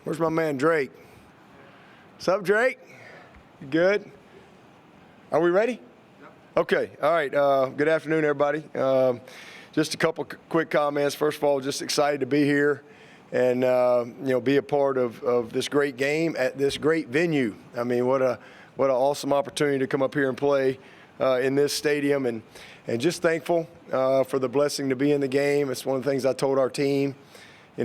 Where's my man Drake? What's up, Drake? You good? Are we ready? Yep. Okay. All right. Good afternoon, everybody. Just a couple quick comments. First of all, just excited to be here and be a part of this great game at this great venue. I mean, what an awesome opportunity to come up here and play in this stadium, and just thankful for the blessing to be in the game. It's one of the things I told our team. I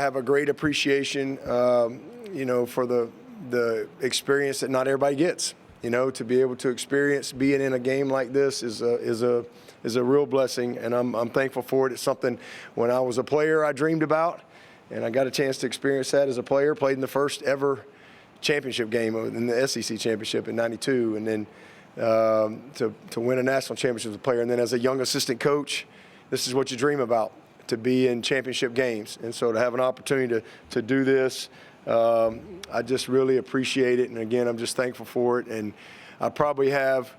have a great appreciation, for the experience that not everybody gets. To be able to experience being in a game like this is a real blessing, and I'm thankful for it. It's something when I was a player I dreamed about, and I got a chance to experience that as a player. Played in the first ever championship game in the SEC championship in '92, and then to win a national championship as a player, and then as a young assistant coach, this is what you dream about, to be in championship games. And so to have an opportunity to do this, I just really appreciate it. And again, I'm just thankful for it. And I probably have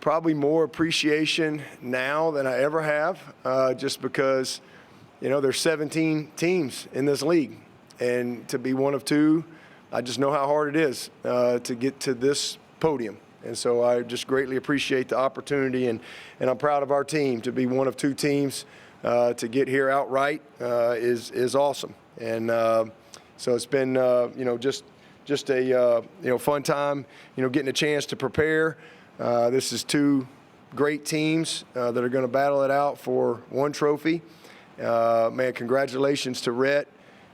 more appreciation now than I ever have, just because, there's 17 teams in this league. And to be one of two, I just know how hard it is to get to this podium. And so I just greatly appreciate the opportunity, and I'm proud of our team. To be one of two teams to get here outright is awesome. And so it's been just a fun time, getting a chance to prepare. This is two great teams that are going to battle it out for one trophy. Man, congratulations to Rhett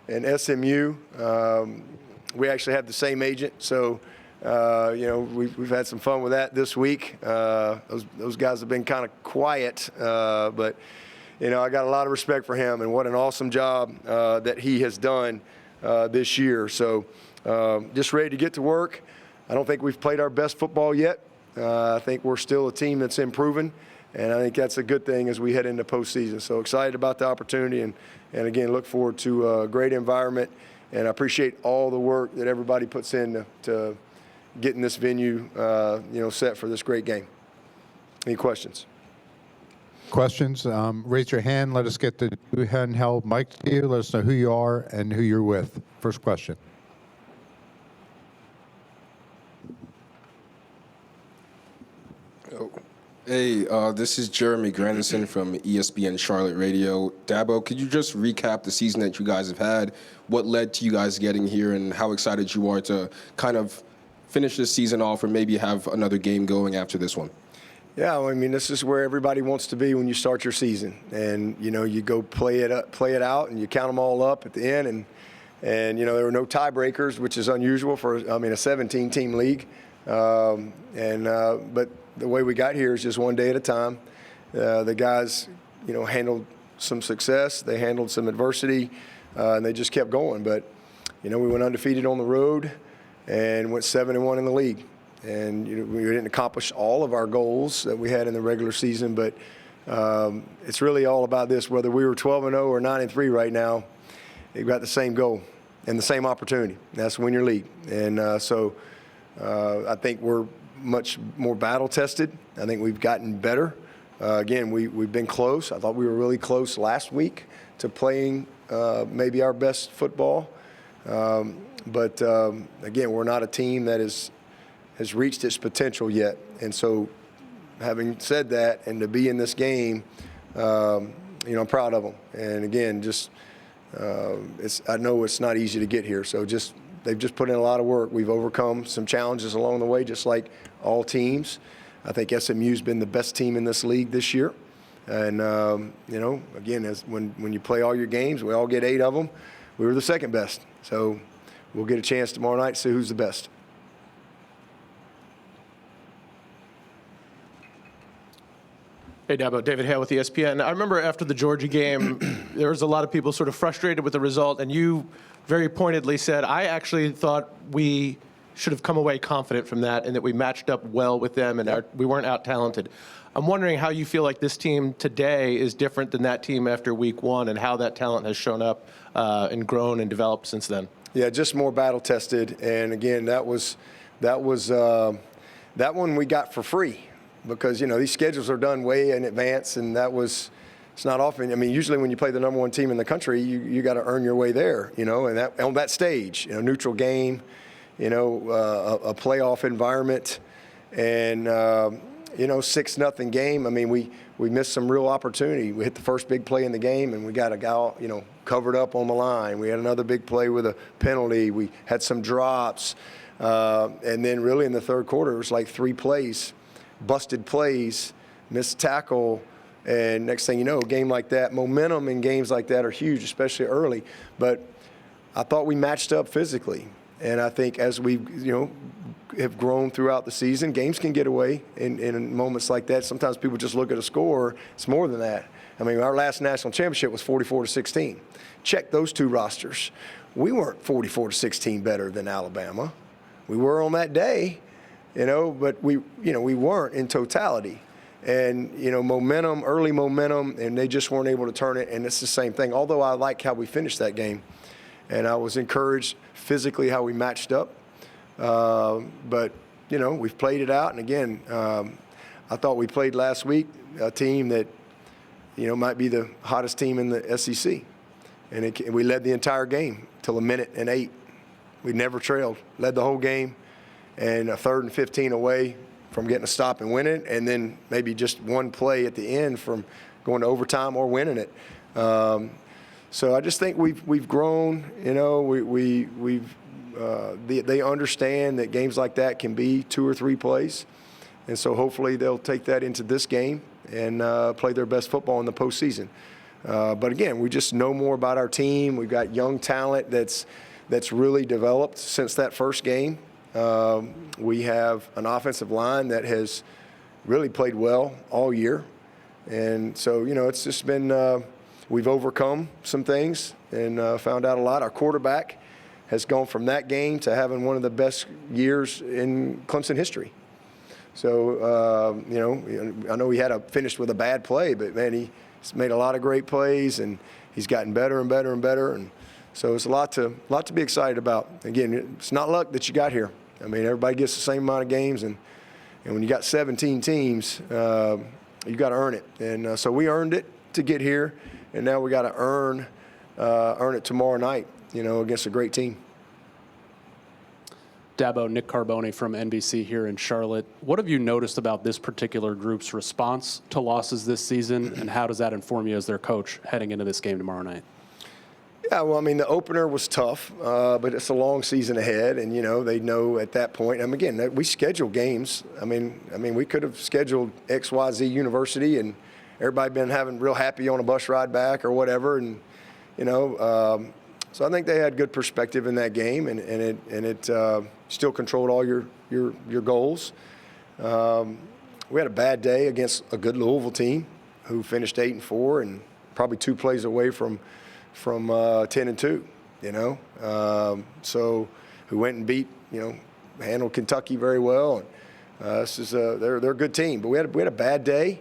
and SMU. We actually have the same agent, so we've had some fun with that this week. Those guys have been kind of quiet, but I got a lot of respect for him, and what an awesome job that he has done this year. So just ready to get to work. I don't think we've played our best football yet. I think we're still a team that's improving, and I think that's a good thing as we head into postseason. So excited about the opportunity, and again, look forward to a great environment, and I appreciate all the work that everybody puts in to getting this venue set for this great game. Any questions? Questions? Raise your hand. Let us get the handheld mic to you. Let us know who you are and who you're with. First question. Oh. Hey, this is Jeremy Grandison from ESPN Charlotte Radio. Dabo, could you just recap the season that you guys have had, what led to you guys getting here, and how excited you are to kind of finish this season off or maybe have another game going after this one? Yeah, I mean, this is where everybody wants to be when you start your season, and you go play it out, and you count them all up at the end, and there were no tiebreakers, which is unusual for a 17-team league, but the way we got here is just one day at a time. The guys, handled some success, they handled some adversity, and they just kept going. But we went undefeated on the road and went 7-1 in the league. And we didn't accomplish all of our goals that we had in the regular season, but it's really all about this. Whether we were 12-0 or 9-3 right now, you've got the same goal and the same opportunity. That's to win your league. And so I think we're much more battle tested. I think we've gotten better. Again, we've been close. I thought we were really close last week to playing maybe our best football. But again, we're not a team that has reached its potential yet. And so having said that, and to be in this game, I'm proud of them. And again, I know it's not easy to get here. So they've just put in a lot of work. We've overcome some challenges along the way, just like all teams. I think SMU's been the best team in this league this year. And, again, when you play all your games, we all get 8 of them. We were the second best. So we'll get a chance tomorrow night to see who's the best. Hey, Dabo, David Hale with ESPN. I remember after the Georgia game, there was a lot of people sort of frustrated with the result, and you very pointedly said, I actually thought we should have come away confident from that and that we matched up well with them and we weren't out-talented. I'm wondering how you feel like this team today is different than that team after week one and how that talent has shown up and grown and developed since then. Yeah, just more battle-tested. And, again, that one we got for free. Because, these schedules are done way in advance, and that was It's not often. I mean, usually when you play the number one team in the country, you got to earn your way there, and that on that stage, neutral game, a playoff environment, and 6-0 game. I mean, we missed some real opportunity. We hit the first big play in the game, and we got a guy, covered up on the line. We had another big play with a penalty. We had some drops, and then really in the third quarter, it was like 3 plays, busted plays, missed tackle. And next thing you know, a game like that, momentum in games like that are huge, especially early. But I thought we matched up physically. And I think as we, have grown throughout the season, games can get away in moments like that. Sometimes people just look at a score. It's more than that. I mean, our last national championship was 44-16. Check those 2 rosters. We weren't 44-16 better than Alabama. We were on that day, but we weren't in totality. And, momentum, early momentum, and they just weren't able to turn it. And it's the same thing. Although I like how we finished that game, and I was encouraged physically how we matched up. But, we've played it out. And, again, I thought we played last week a team that, might be the hottest team in the SEC. And we led the entire game till 1:08. We never trailed, led the whole game, and a 3rd and 15 away from getting a stop and winning, and then maybe just one play at the end from going to overtime or winning it. So I just think we've grown. They understand that games like that can be 2 or 3 plays, and so hopefully they'll take that into this game and play their best football in the postseason. But again, we just know more about our team. We've got young talent that's really developed since that first game. We have an offensive line that has really played well all year. And so, it's just been, we've overcome some things and found out a lot. Our quarterback has gone from that game to having one of the best years in Clemson history. So, I know he finished with a bad play, but, man, he's made a lot of great plays, and he's gotten better and better and better. And so it's a lot to be excited about. Again, it's not luck that you got here. I mean, everybody gets the same amount of games, and when you got 17 teams, you got to earn it. And so we earned it to get here, and now we got to earn it tomorrow night, against a great team. Dabo, Nick Carboni from NBC here in Charlotte. What have you noticed about this particular group's response to losses this season, and how does that inform you as their coach heading into this game tomorrow night? Yeah, well, I mean, the opener was tough, but it's a long season ahead, and, they know at that point. And, again, we schedule games. I mean, we could have scheduled XYZ University, and everybody been having real happy on a bus ride back or whatever, and, so I think they had good perspective in that game, and it still controlled all your goals. We had a bad day against a good Louisville team who finished 8-4 and probably 2 plays away from 10-2. So who went and beat handled Kentucky very well. And they're a good team, but we had a bad day,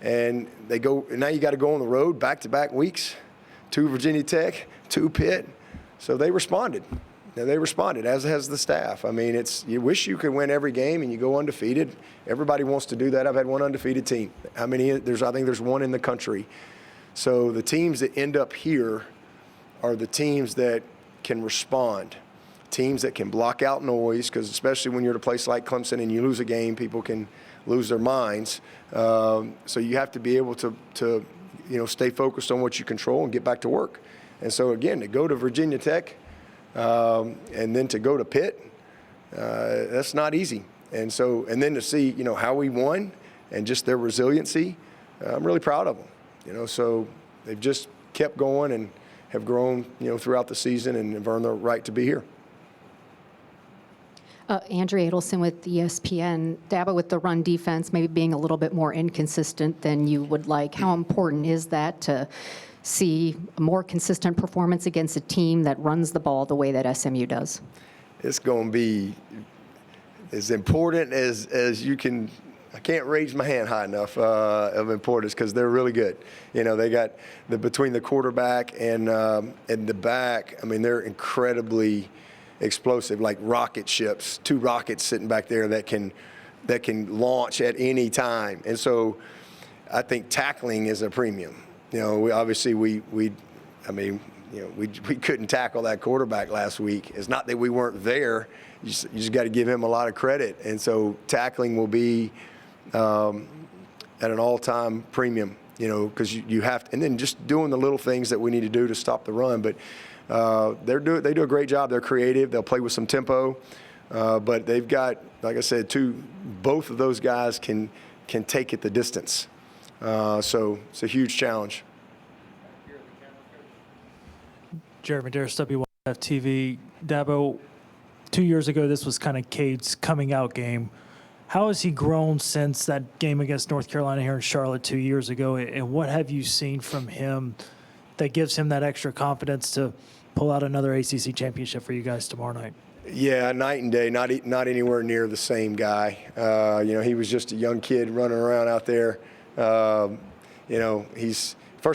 and now you got to go on the road back-to-back weeks, 2 Virginia Tech, 2 Pitt. So they responded. They responded, as has the staff. I mean, you wish you could win every game and you go undefeated. Everybody wants to do that. I've had one undefeated team. I think there's one in the country. So the teams that end up here are the teams that can respond, teams that can block out noise, because especially when you're at a place like Clemson and you lose a game, people can lose their minds. So you have to be able to stay focused on what you control and get back to work. And so, again, to go to Virginia Tech and then to go to Pitt, that's not easy. And then to see, how we won and just their resiliency, I'm really proud of them. So they've just kept going and have grown, throughout the season and have earned the right to be here. Andrea Adelson with ESPN. Dabo, with the run defense maybe being a little bit more inconsistent than you would like, how important is that to see a more consistent performance against a team that runs the ball the way that SMU does? It's going to be as important as you can. I can't raise my hand high enough of importance, because they're really good. They got between the quarterback and the back. I mean, they're incredibly explosive, like rocket ships. 2 rockets sitting back there that can launch at any time. And so I think tackling is a premium. we couldn't tackle that quarterback last week. It's not that we weren't there. You just got to give him a lot of credit. And so tackling will be at an all-time premium, because you have to, and then just doing the little things that we need to do to stop the run. But they do a great job. They're creative. They'll play with some tempo. But they've got, like I said, both of those guys can take it the distance. So it's a huge challenge. Jeremy Darris, WYF-TV. Dabo, 2 years ago, this was kind of Cade's coming out game. How has he grown since that game against North Carolina here in Charlotte 2 years ago? And what have you seen from him that gives him that extra confidence to pull out another ACC championship for you guys tomorrow night? Yeah, night and day. Not anywhere near the same guy. He was just a young kid running around out there. First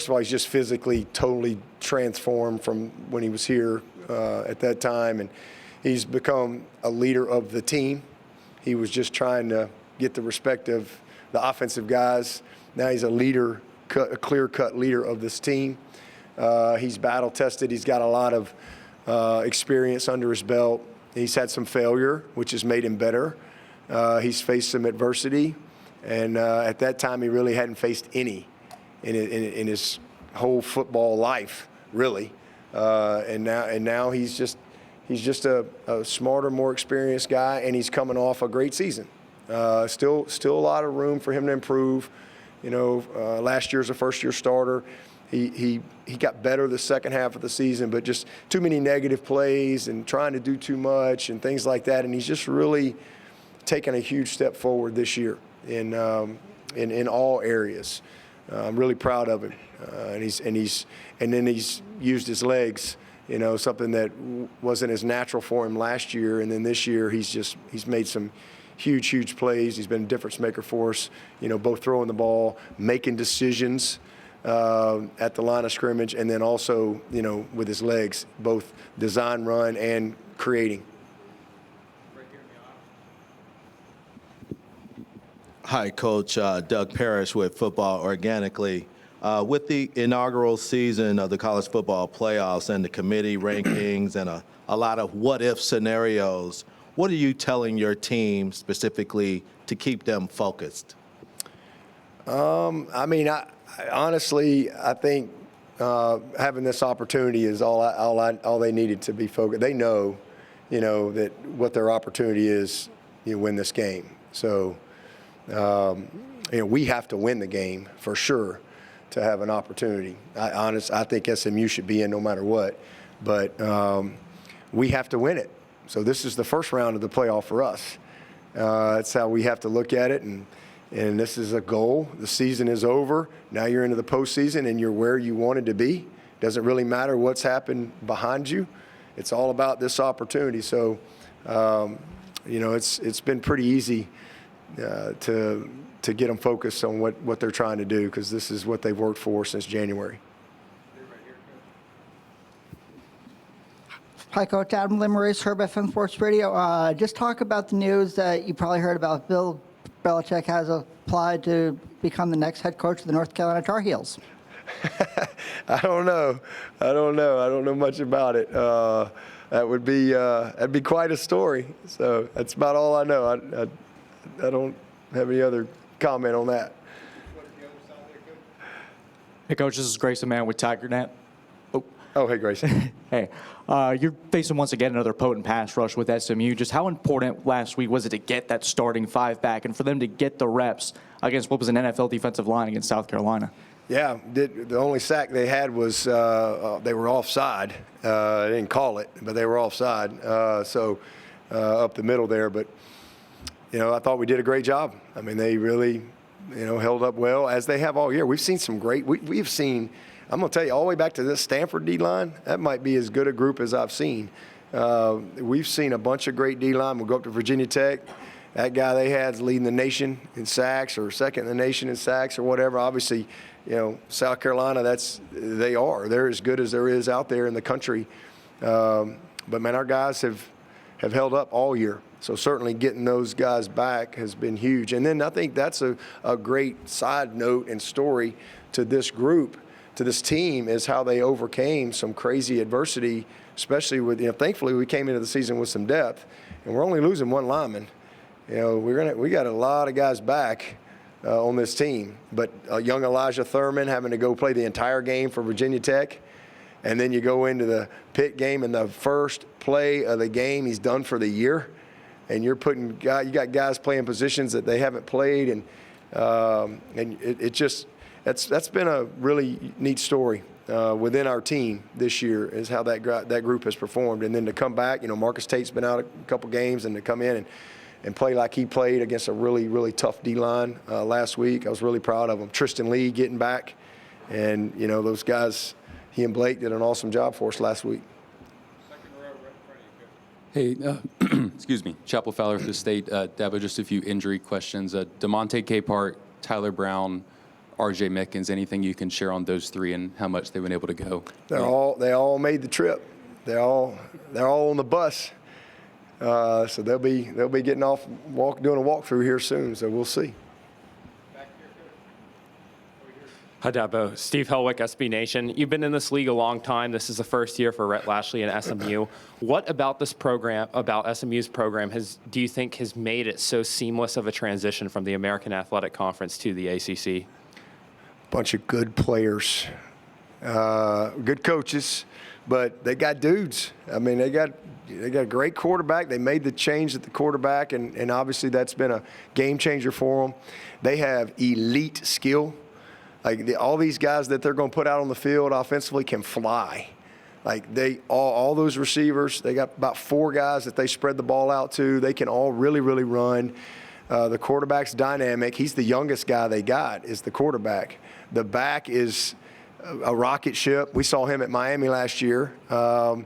of all, he's just physically totally transformed from when he was here at that time, and he's become a leader of the team. He was just trying to get the respect of the offensive guys. Now he's a leader, a clear-cut leader of this team. He's battle-tested. He's got a lot of experience under his belt. He's had some failure, which has made him better. He's faced some adversity, and at that time he really hadn't faced any in his whole football life, really. And now he's just a smarter, more experienced guy, and he's coming off a great season. Still a lot of room for him to improve. Last year's a first-year starter. He got better the second half of the season, but just too many negative plays and trying to do too much and things like that. And he's just really taken a huge step forward this year in all areas. I'm really proud of him, and then he's used his legs. Something that wasn't as natural for him last year, and then this year he's made some huge plays. He's been a difference maker for us. Both throwing the ball, making decisions at the line of scrimmage, and then also with his legs, both design, run, and creating. Hi, Coach. Doug Parrish with Football Organically. With the inaugural season of the college football playoffs and the committee rankings and a lot of what-if scenarios, what are you telling your team specifically to keep them focused? Honestly, I think having this opportunity is all they needed to be focused. They know, that what their opportunity is, win this game. So, we have to win the game for sure to have an opportunity. I think SMU should be in no matter what, but we have to win it. So this is the first round of the playoff for us. That's how we have to look at it, and this is a goal. The season is over. Now you're into the postseason, and you're where you wanted to be. Doesn't really matter what's happened behind you. It's all about this opportunity. So, it's been pretty easy to get them focused on what they're trying to do, because this is what they've worked for since January. Hi, Coach. Adam Limaris, Herb FM Sports Radio. Just talk about the news that you probably heard about. Bill Belichick has applied to become the next head coach of the North Carolina Tar Heels. I don't know. I don't know much about it. That'd be quite a story. So that's about all I know. I don't have any other comment on that. Hey, Coach, this is Grayson Mann with TigerNet. Oh, hey, Grayson. Hey, you're facing once again another potent pass rush with SMU. Just how important last week was it to get that starting five back and for them to get the reps against what was an NFL defensive line against South Carolina? Yeah, the only sack they had was they were offside. They didn't call it, but they were offside. So up the middle there. But, I thought we did a great job. I mean, they really, held up well, as they have all year. We've seen some great – we've seen – I'm going to tell you, all the way back to this Stanford D-line, that might be as good a group as I've seen. We've seen a bunch of great D-line. We'll go up to Virginia Tech. That guy they had is leading the nation in sacks, or second in the nation in sacks, or whatever. Obviously, South Carolina, they're as good as there is out there in the country. But, man, our guys have held up all year. So certainly getting those guys back has been huge. And then I think that's a great side note and story to this group, to this team is how they overcame some crazy adversity, especially with, thankfully we came into the season with some depth, and we're only losing one lineman. We got a lot of guys back on this team, but young Elijah Thurman having to go play the entire game for Virginia Tech, and then you go into the Pitt game, and the first play of the game he's done for the year, and you got guys playing positions that they haven't played, and that's been a really neat story within our team this year, is how that group has performed. And then to come back, Marcus Tate's been out a couple games, and to come in and play like he played against a really, really tough D-line last week, I was really proud of him. Tristan Lee getting back, and those guys, he and Blake did an awesome job for us last week. Hey, excuse me, Chapel Fowler for the State. Dabo, just a few injury questions. DeMonte Capehart, Tyler Brown, R.J. Mickens, anything you can share on those three and how much they've been able to go? They all made the trip. They're all on the bus. So they'll be getting off, doing a walkthrough here soon. So we'll see. Hi, Dabo. Steve Helwick, SB Nation. You've been in this league a long time. This is the first year for Rhett Lashley and SMU. What about this program, about SMU's program, do you think has made it so seamless of a transition from the American Athletic Conference to the ACC? Bunch of good players, good coaches, but they got dudes. I mean, they got a great quarterback. They made the change at the quarterback, and obviously that's been a game changer for them. They have elite skill. Like all these guys that they're going to put out on the field offensively can fly. Like all those receivers, they got about 4 guys that they spread the ball out to. They can all really, really run. The quarterback's dynamic. He's the youngest guy they got, is the quarterback. The back is a rocket ship. We saw him at Miami last year. And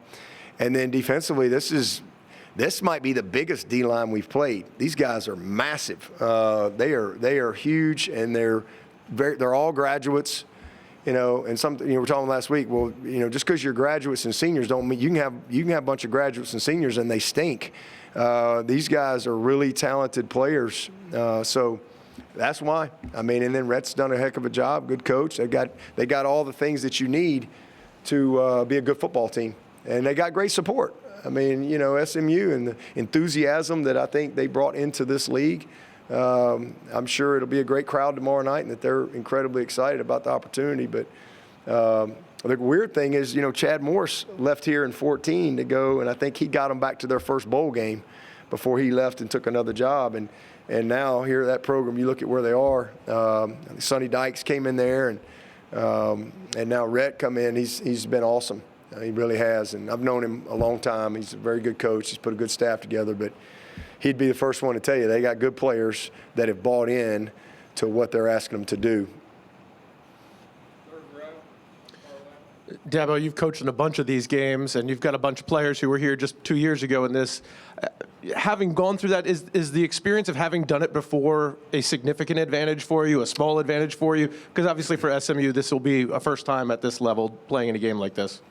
then defensively, this might be the biggest D-line we've played. These guys are massive. They are huge, and they're all graduates. And something we were talking last week. Well, just because you're graduates and seniors don't mean you can have a bunch of graduates and seniors and they stink. These guys are really talented players. So that's why. I mean, and then Rhett's done a heck of a job. Good coach. They got all the things that you need to be a good football team, and they got great support. I mean, SMU and the enthusiasm that I think they brought into this league. I'm sure it'll be a great crowd tomorrow night, and that they're incredibly excited about the opportunity. But the weird thing is, Chad Morris left here in 2014 to go, and I think he got them back to their first bowl game before he left and took another job. And now here at that program, you look at where they are. Sonny Dykes came in there, and now Rhett come in. He's been awesome. He really has, and I've known him a long time. He's a very good coach. He's put a good staff together, but he'd be the first one to tell you they got good players that have bought in to what they're asking them to do. Dabo, you've coached in a bunch of these games, and you've got a bunch of players who were here just 2 years ago in this. Having gone through that, is the experience of having done it before a significant advantage for you, a small advantage for you? Because obviously for SMU, this will be a first time at this level playing in a game like this.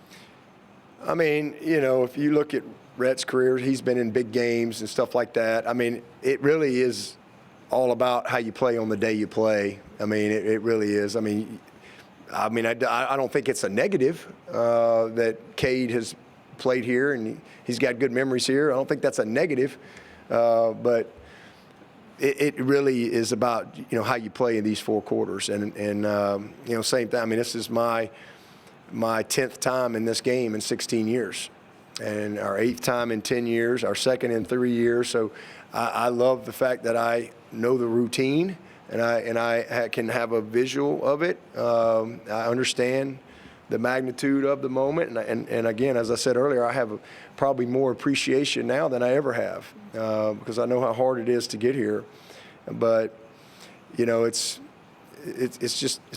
I mean, if you look at Rhett's career, he's been in big games and stuff like that. I mean, it really is all about how you play on the day you play. I mean, it really is. I don't think it's a negative that Cade has played here and he's got good memories here. I don't think that's a negative, but it really is about how you play in these 4 quarters. And same thing. I mean, this is my 10th time in this game in 16 years. And our 8th time in 10 years, our 2nd in 3 years. So I love the fact that I know the routine and I can have a visual of it. I understand the magnitude of the moment. And again, as I said earlier, I have probably more appreciation now than I ever have because I know how hard it is to get here. But, it's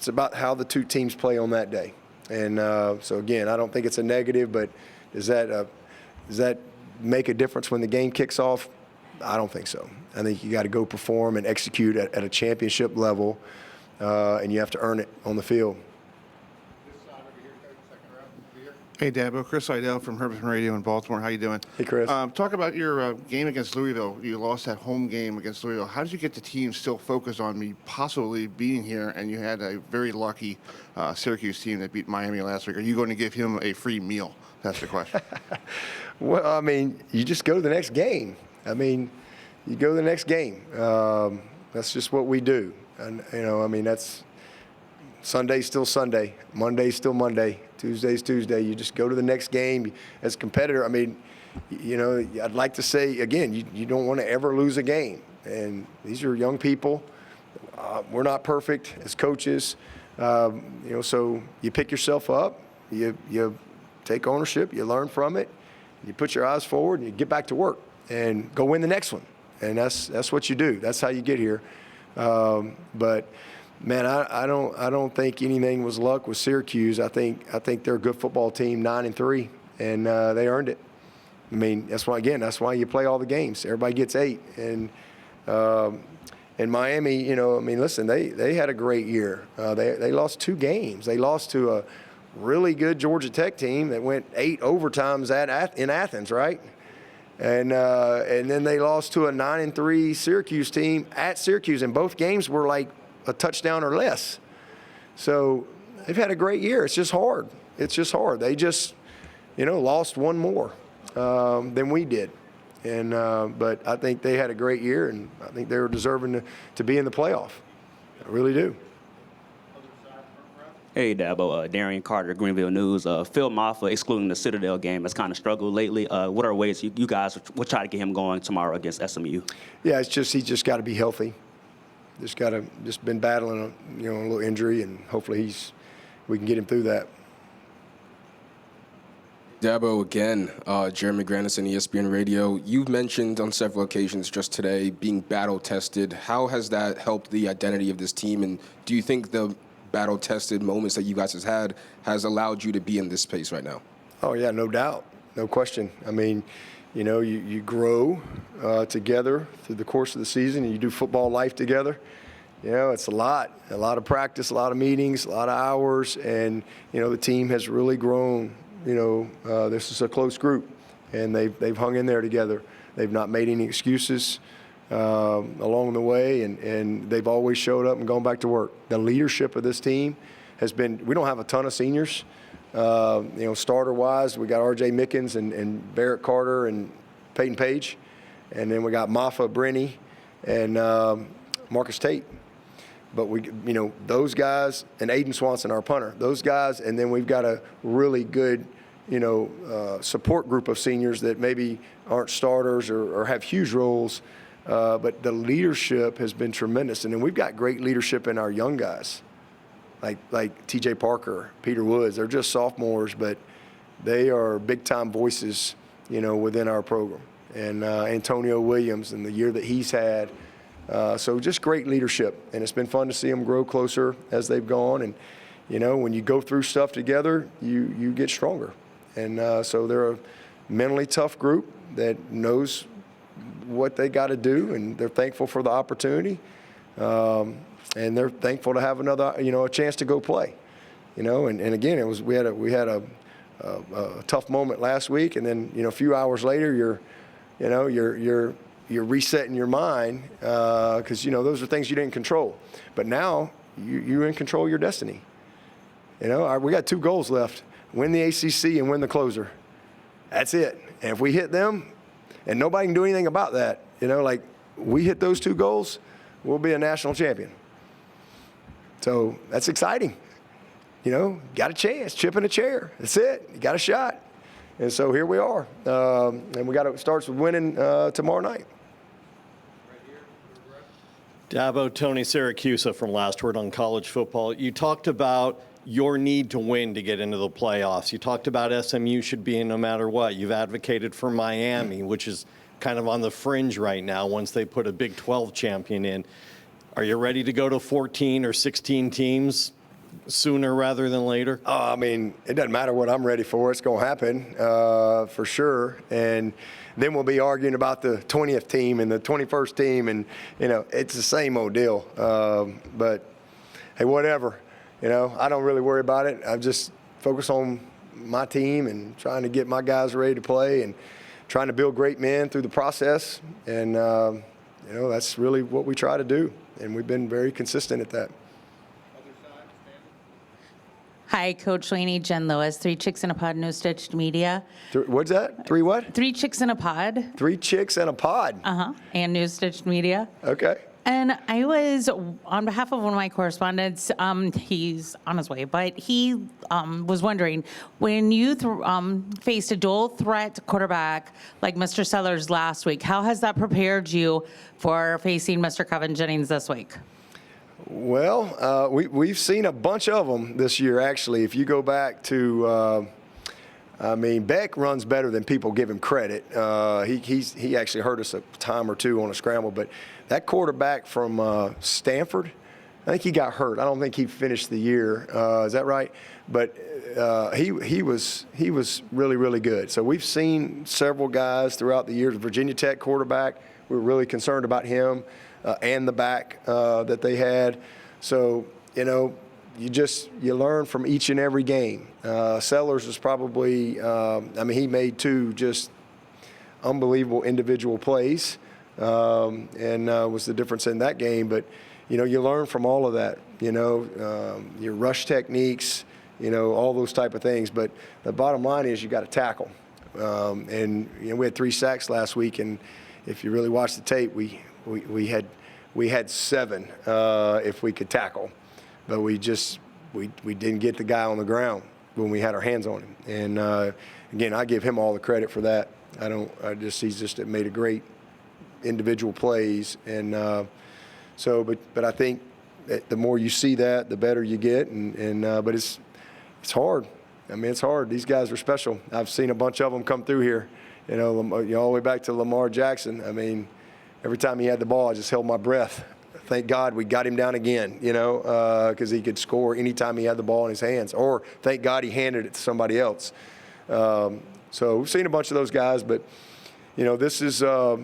about how the 2 teams play on that day. And so, again, I don't think it's a negative, but does that make a difference when the game kicks off? I don't think so. I think you got to go perform and execute at a championship level, and you have to earn it on the field. Hey, Dabo. Chris Idell from Herbison Radio in Baltimore. How you doing? Hey, Chris. Talk about your game against Louisville. You lost that home game against Louisville. How did you get the team still focused on me possibly being here, and you had a very lucky Syracuse team that beat Miami last week? Are you going to give him a free meal? That's the question. Well, I mean, you just go to the next game. I mean, you go to the next game. That's just what we do. And, you know, I mean, that's Sunday's still Sunday. Monday's still Monday. Tuesday's Tuesday. You just go to the next game. As a competitor, I mean, you know, I'd like to say, again, you don't want to ever lose a game. And these are young people. We're not perfect as coaches. You know, so you pick yourself up. You take ownership. You learn from it. You put your eyes forward and you get back to work and go win the next one. And that's what you do. That's how you get here. But man, I don't think anything was luck with Syracuse. I think they're a good football team, 9-3, and they earned it. I mean, that's why you play all the games. Everybody gets 8. And Miami, you know, I mean, listen, they had a great year. They lost 2 games. They lost to a really good Georgia Tech team that went 8 overtimes in Athens, right? And then they lost to a 9-3 Syracuse team at Syracuse, and both games were like a touchdown or less. So they've had a great year. It's just hard. They just, you know, lost one more than we did. And but I think they had a great year, and I think they were deserving to be in the playoff. I really do. Hey, Dabo. Darian Carter, Greenville News. Phil Maffa, excluding the Citadel game, has kind of struggled lately. What are ways you guys will try to get him going tomorrow against SMU? Yeah, he's just got to be healthy. Just been battling a little injury, and hopefully we can get him through that. Dabo, again, Jeremy Grandison, ESPN Radio. You've mentioned on several occasions just today being battle-tested. How has that helped the identity of this team, and do you think the battle-tested moments that you guys have had has allowed you to be in this space right now? Oh, yeah, no doubt. No question. I mean, you know, you grow together through the course of the season, and you do football life together. You know, it's a lot of practice, a lot of meetings, a lot of hours, and, you know, the team has really grown. You know, this is a close group, and they've hung in there together. They've not made any excuses along the way, and they've always showed up and gone back to work. The leadership of this team has been, we don't have a ton of seniors. You know, starter-wise, we got R.J. Mickens and Barrett Carter and Peyton Page. And then we got Maffa Brenny and Marcus Tate. But you know, those guys, and Aiden Swanson, our punter, those guys, and then we've got a really good, you know, support group of seniors that maybe aren't starters or have huge roles. But the leadership has been tremendous. And then we've got great leadership in our young guys, like T.J. Parker, Peter Woods. They're just sophomores, but they are big-time voices, you know, within our program. And Antonio Williams and the year that he's had. So just great leadership. And it's been fun to see them grow closer as they've gone. And, you know, when you go through stuff together, you get stronger. And so they're a mentally tough group that knows what they got to do, and they're thankful for the opportunity, and they're thankful to have another, you know, a chance to go play, you know. And again, we had a tough moment last week, and then, you know, a few hours later, you're resetting your mind because, you know, those are things you didn't control, but now you're in control of your destiny. You know, we got 2 goals left: win the ACC and win the closer. That's it. And if we hit them, and nobody can do anything about that, you know, like we hit those 2 goals, we'll be a national champion. So that's exciting. You know, got a chance, chip in a chair. That's it. You got a shot. And so here we are. And we got to start with winning tomorrow night. Dabo, Tony Siracusa from Last Word on College Football. You talked about your need to win to get into the playoffs. You talked about SMU should be in no matter what. You've advocated for Miami, which is kind of on the fringe right now once they put a Big 12 champion in. Are you ready to go to 14 or 16 teams sooner rather than later? I mean, it doesn't matter what I'm ready for. It's going to happen for sure. And then we'll be arguing about the 20th team and the 21st team. And, you know, it's the same old deal. But, hey, whatever. You know, I don't really worry about it. I just focus on my team and trying to get my guys ready to play and trying to build great men through the process. And, that's really what we try to do. And we've been very consistent at that. Hi, Coach Swinney, Jen Lewis, 3 Chicks in a Pod, New Stitched Media. What's that? 3 what? 3 Chicks in a Pod. 3 Chicks and a Pod. And New Stitched Media. Okay. And I was, on behalf of one of my correspondents, he's on his way, but he was wondering, when you faced a dual threat quarterback like Mr. Sellers last week, how has that prepared you for facing Mr. Kevin Jennings this week? Well, we've seen a bunch of them this year, actually. If you go back to, Beck runs better than people give him credit. He actually hurt us a time or two on a scramble, but that quarterback from Stanford, I think he got hurt. I don't think he finished the year. Is that right? But he was really, really good. So we've seen several guys throughout the years. Virginia Tech quarterback, we were really concerned about him. And the back that they had. So, you learn from each and every game. Sellers was probably, he made 2 just unbelievable individual plays and was the difference in that game. But, you learn from all of that, your rush techniques, all those type of things. But the bottom line is you got to tackle. We had 3 sacks last week, and if you really watch the tape, we had 7 if we could tackle, but we didn't get the guy on the ground when we had our hands on him. And again, I give him all the credit for that. He's just made a great individual plays. And but I think that the more you see that, the better you get. But it's hard. It's hard. These guys are special. I've seen a bunch of them come through here. All the way back to Lamar Jackson. Every time he had the ball, I just held my breath. Thank God we got him down again, because he could score anytime he had the ball in his hands. Or thank God he handed it to somebody else. So we've seen a bunch of those guys, but, this is a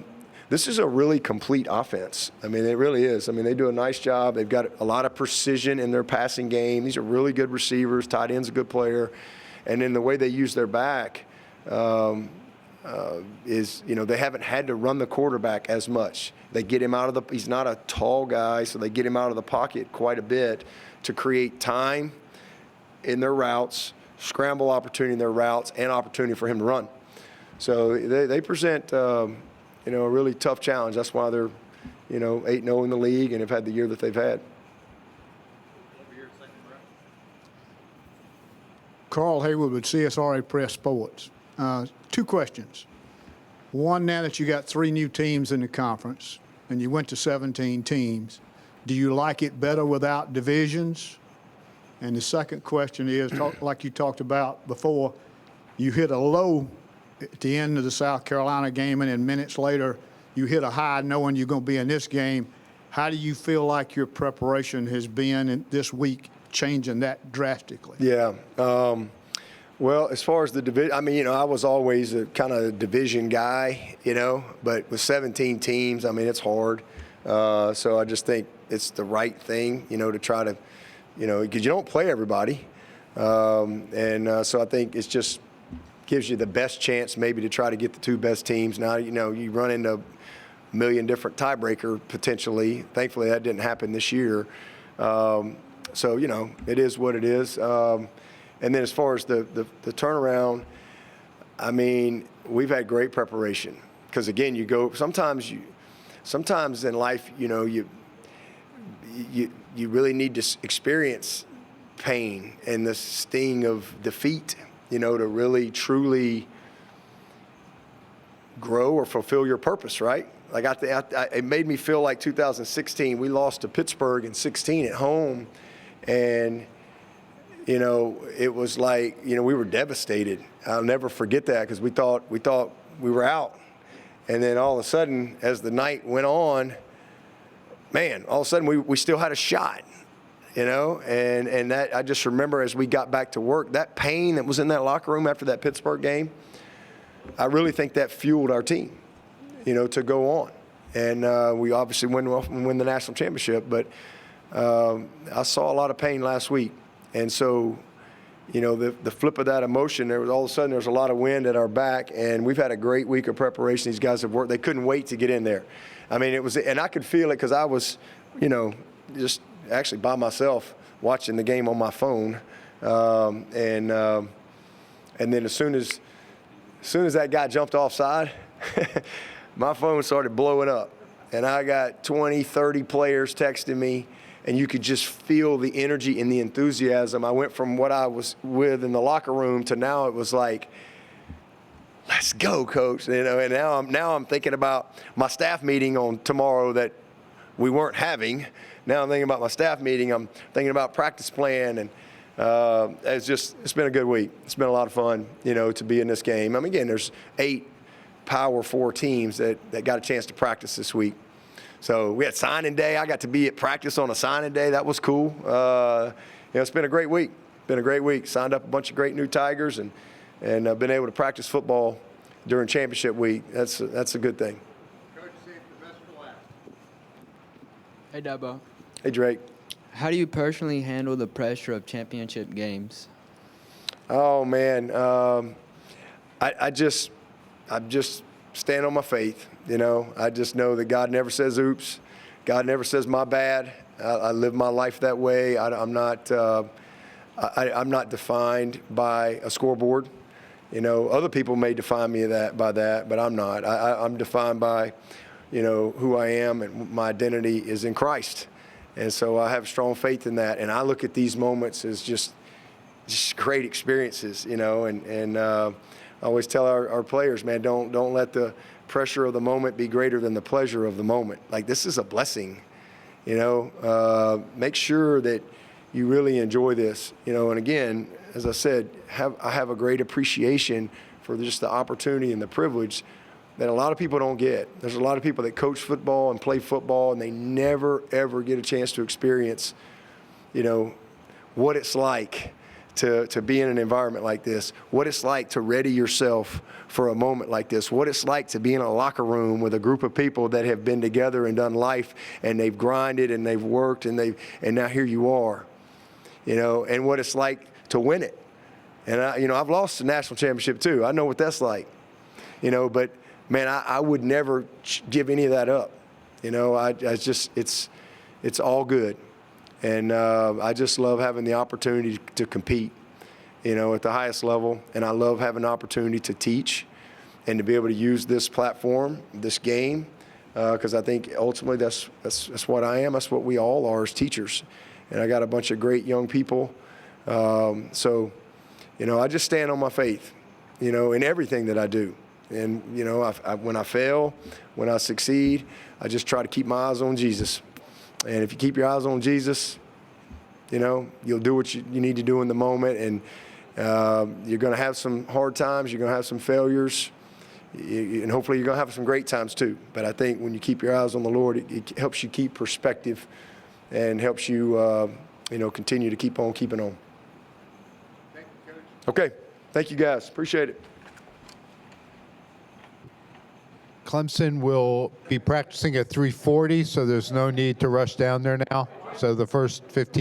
really complete offense. It really is. They do a nice job. They've got a lot of precision in their passing game. These are really good receivers. Tight end's a good player. And then the way they use their back, they haven't had to run the quarterback as much. They get him out of he's not a tall guy, so they get him out of the pocket quite a bit to create time in their routes, scramble opportunity in their routes, and opportunity for him to run. So they present, a really tough challenge. That's why they're, 8-0 in the league and have had the year that they've had. Carl Haywood with CSRA Press Sports. 2 questions. One, now that you got 3 new teams in the conference and you went to 17 teams, do you like it better without divisions? And the second question is, like you talked about before, you hit a low at the end of the South Carolina game, and then minutes later you hit a high knowing you're going to be in this game. How do you feel like your preparation has been in this week, changing that drastically? Yeah. Well, as far as the division, I was always a kind of division guy, but with 17 teams, it's hard. So I just think it's the right thing, to try to, because you don't play everybody. So I think it's just gives you the best chance maybe to try to get the 2 best teams. Now, you run into a million different tiebreaker potentially. Thankfully, that didn't happen this year. So, it is what it is. And then as far as the turnaround, we've had great preparation. Because again, you go sometimes in life, you really need to experience pain and the sting of defeat, to really truly grow or fulfill your purpose, right? Like it made me feel like 2016. We lost to Pittsburgh in 16 at home, and it was like, we were devastated. I'll never forget that because we thought we were out. And then all of a sudden, as the night went on, man, all of a sudden we still had a shot, and that I just remember as we got back to work, that pain that was in that locker room after that Pittsburgh game, I really think that fueled our team, to go on. And we obviously win the national championship, but I saw a lot of pain last week. And so, you know, the flip of that emotion, there was all of a sudden there's a lot of wind at our back, and we've had a great week of preparation. These guys have worked. They couldn't wait to get in there. I mean, it was, and I could feel it because I was, you know, just actually by myself watching the game on my phone, and then as soon as that guy jumped offside, my phone started blowing up, and I got 20, 30 players texting me. And you could just feel the energy and the enthusiasm. I went from what I was with in the locker room to now it was like, let's go, coach. You know, and now I'm thinking about my staff meeting on tomorrow that we weren't having. Now I'm thinking about my staff meeting. I'm thinking about practice plan, and it's been a good week. It's been a lot of fun, you know, to be in this game. I mean, again, there's 8 Power 4 teams that got a chance to practice this week. So we had signing day. I got to be at practice on a signing day. That was cool. You know, it's been a great week. Been a great week. Signed up a bunch of great new Tigers, and been able to practice football during championship week. That's a good thing. Coach, save the best for last. Hey, Dabo. Hey, Drake. How do you personally handle the pressure of championship games? Oh man, I just stand on my faith. You know, I just know that God never says oops. God never says my bad. I live my life that way. I'm not defined by a scoreboard. You know, other people may define me by that, but I'm not. I'm defined by, you know, who I am, and my identity is in Christ. And so I have strong faith in that. And I look at these moments as just great experiences, you know, and I always tell our players, man, don't let the pressure of the moment be greater than the pleasure of the moment. Like, this is a blessing, you know. Make sure that you really enjoy this, you know. And again, as I said, I have a great appreciation for just the opportunity and the privilege that a lot of people don't get. There's a lot of people that coach football and play football, and they never, ever get a chance to experience, you know, what it's like to be in an environment like this, what it's like to ready yourself for a moment like this, what it's like to be in a locker room with a group of people that have been together and done life, and they've grinded and they've worked, and now here you are, you know, and what it's like to win it. And I've lost the national championship too. I know what that's like, you know, but man, I would never give any of that up. You know, it's all good. And I just love having the opportunity to compete, you know, at the highest level. And I love having the opportunity to teach and to be able to use this platform, this game, because I think ultimately that's what I am. That's what we all are as teachers. And I got a bunch of great young people. So, you know, I just stand on my faith, you know, in everything that I do. And, you know, when I fail, when I succeed, I just try to keep my eyes on Jesus. And if you keep your eyes on Jesus, you know, you'll do what you need to do in the moment. And you're going to have some hard times. You're going to have some failures. And hopefully you're going to have some great times too. But I think when you keep your eyes on the Lord, it helps you keep perspective and helps you, you know, continue to keep on keeping on. Thank you, Coach. Okay. Thank you, guys. Appreciate it. Clemson will be practicing at 3:40, so there's no need to rush down there now. So the first 15